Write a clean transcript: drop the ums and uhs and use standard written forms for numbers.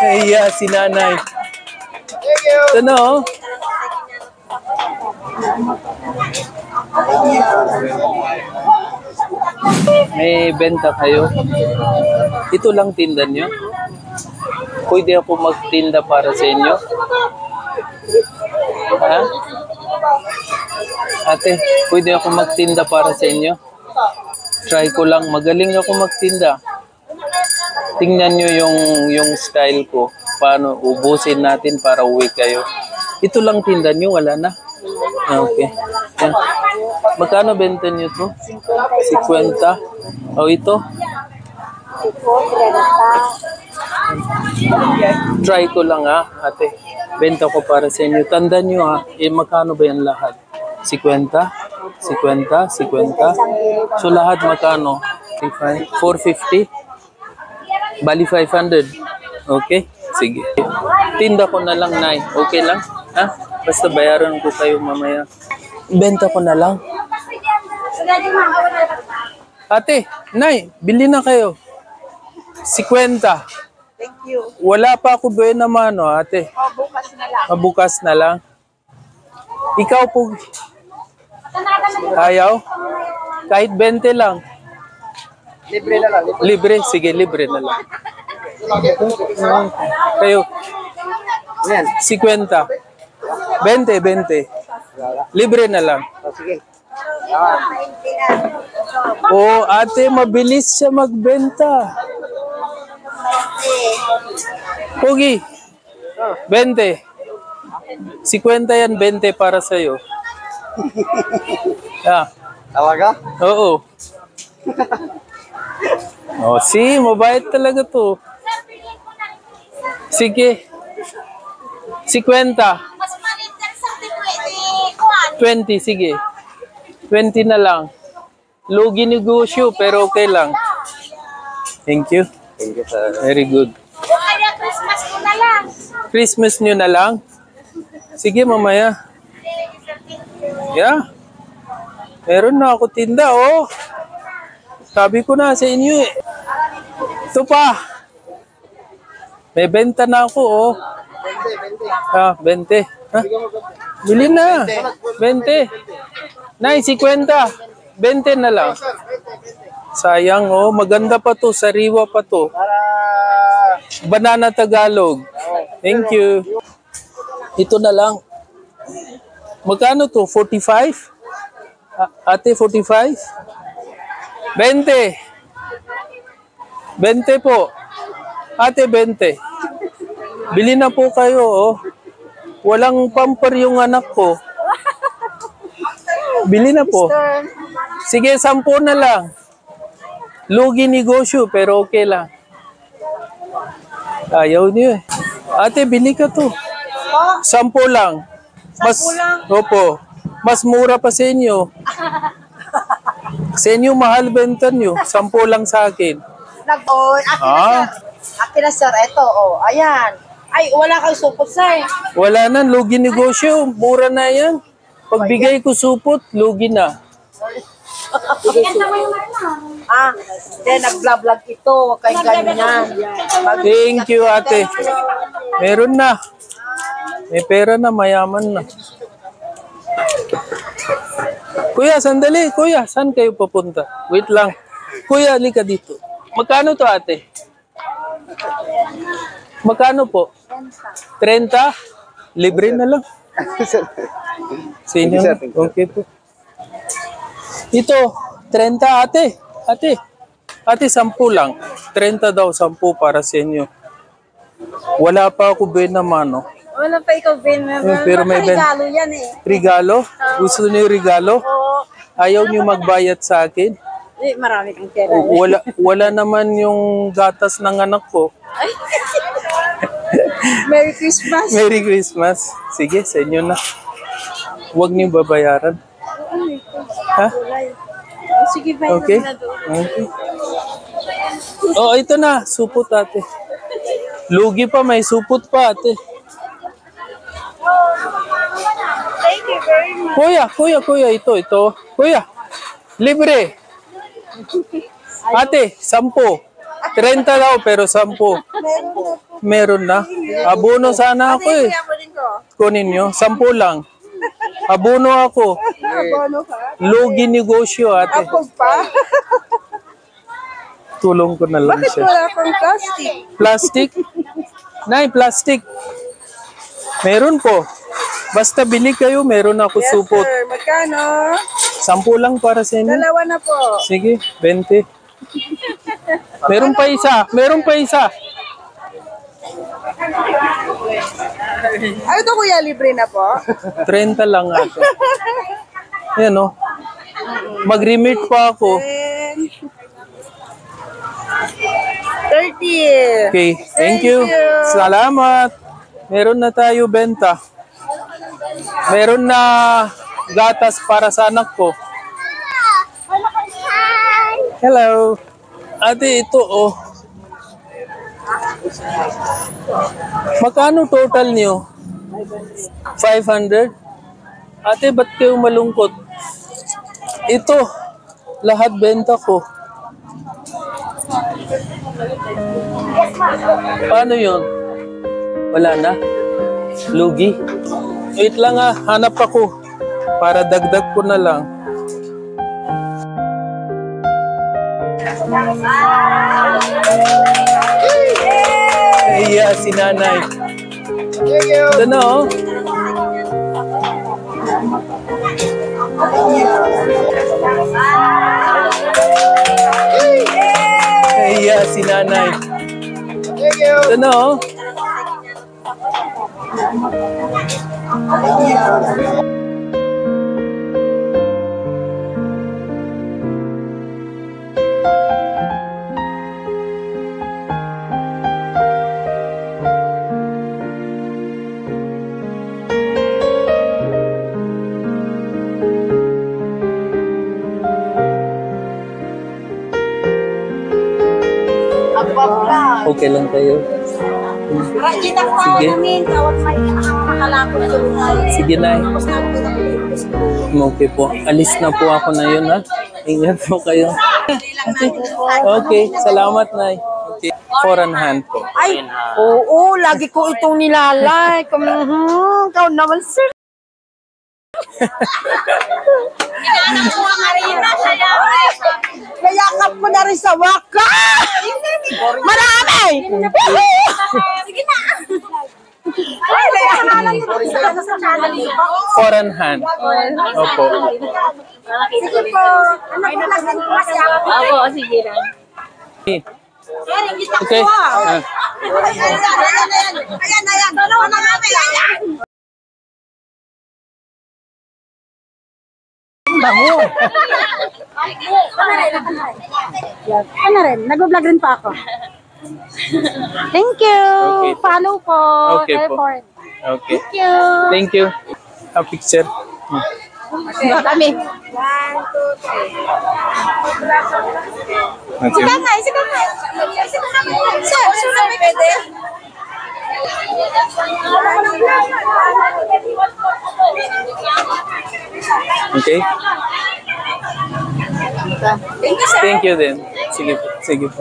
Iya, si nanay. Ito na, oh. May benta kayo? Ito lang tinda nyo? Pwede ako magtinda para sa inyo? Ha? Ate, pwede ako magtinda para sa inyo? Try ko lang. Magaling ako magtinda. Tingnan nyo yung style ko. Paano ubusin natin para uwi kayo. Ito lang tinda nyo, wala na? Okay. Yan. Magkano benta nyo to? 50. O ito? Try ko lang ate. Benta ko para sa inyo. Tandaan nyo magkano ba yan lahat? 50? 50? 50? So lahat magkano? 450? Bali 500. Okay? Sige. Tinda ko na lang, Nay. Okay lang? Ha? Basta bayaran ko kayo mamaya. Benta ko na lang. Ate, Nay, bili na kayo. 50. Thank you. Wala pa ako buena mano, ate. Bukas na lang. Bukas na lang. Ikaw po. Ayaw? Kahit 20 lang. Libre na lang. Libre? Sige, libre na lang. Kayo? 50. 20. Libre na lang. Sige. Oh, ate, mabilis siya magbenta. Pogi. 20. 50 yan, 20 para sa'yo. Talaga? Oo. Oh, mabait talaga to. Sige. 50. 20, sige. 20 na lang. Lugi negosyo, pero okay lang. Thank you. Thank you, sir. Very good. Kaya Christmas ko na lang. Christmas nyo na lang? Sige, mamaya. Yeah. Meron na ako tinda, oh. Sabi ko na sa inyo eh. Ito pa. May benta na ako, oh. 20. Ha? Bili na. 20. Nay, 50. 20 na lang. Sayang, oh. Maganda pa to. Sariwa pa to. Banana Tagalog. Thank you. Ito na lang. Magkano to? 45? Ate, 45? 20. 20 po. Ate, 20. Bili na po kayo, oh. Walang pamper yung anak ko. Bili na po. Sige, 10 na lang. Lugi negosyo, pero okay lang. Ayaw niyo eh. Ate, bili ka to. 10 lang. Opo. Mas mura pa sa inyo. Sa inyo, mahal benta nyo. 10 lang sa akin. Akin na, sir. Ito, oh. Ayan. Ay, wala kang supot, sir. Wala na, lugi negosyo. Mura na yan. Pagbigay ko supot, lugi na. Then nag-vlog ito. Huwag kayong ganyan. Thank you, ate. Meron na. May pera na, mayaman na. Kuya, sandali. Kuya, saan kayo papunta? Wait lang. Kuya, halika dito. Magkano to, ate? Magkano po? 30? Libre na lang. Sa inyo? Okay po. Ito, 30, ate. Ate, 10 lang. 30 daw, 10 para sa inyo. Wala pa ako mano. Wala pa ikaw, Ben. Pero may regalo yan eh. Regalo? Gusto niyo regalo? Oo. Ayaw niyo magbayad sa akin? Marami kang pera. Wala naman yung gatas ng anak ko. Merry Christmas. Merry Christmas. Sige, sa inyo na. Huwag niyo babayaran. Ha? Sige, bye. Okay? Okay. Oh, ito na. Supot, ate. Lugi pa, may supot pa, ate. Thank you very much. Kuya, ito. Kuya, libre. Ate, 10. 30 daw, pero 10. Meron na. Abono sana ako eh. Kunin nyo, 10 lang. Abono ako. Bono ka? Lugi negosyo, ate. Ako pa? Tulong ko na lang Bakit siya. wala kang plastic? Plastic? Nay, plastic. Meron po. Basta bili kayo, meron ako supot. Sir, magkano? 10 lang para sa inyo. Dalawa na po. Sige, 20. Meron pa isa. Meron pa isa. Ano to kuya, libre na po? 30 lang ate. Yan o. Mag-remit pa ako. 30. Okay, thank you. Salamat. Meron na tayo benta. Meron na gatas para sa anak ko. Hello. Ate, ito oh. Magkano total niyo? 500? Ate, ba't kayo malungkot? Ito, lahat benta ko. Paano yun? Wala na? Lugi? Wait lang ah, hanap ako. Para dagdag ko na lang. Iya, si nanay. Ito na oh. Iya, si nanay. Ito na oh. Okay lang kayo. Sige. Sige na. Okay po. Alis na po ako na yun ha. Ingat po kayo. Okay. Salamat na. Okay. Foreign hand po. Ay, oo, lagi ko itong nilalay. Ikaw naman, sir. Nayakap ko na rin sa wakas! Marami! Sige na! Foreign hand. Opo. Sige po. Ano po kasi ako? Ako, sige lang. Okay. Ayan. Dalawa na kami. Ayan. Bango. Ano rin? Nag-vlog rin pa ako. Thank you. Okay. Follow po. Okay po. Airport. Okay. Thank you. Thank you. A picture. Kami. Okay. Sige nga. Sir, pwede? Okay. Thank you, sir. Thank you din. Sige po. Sige po.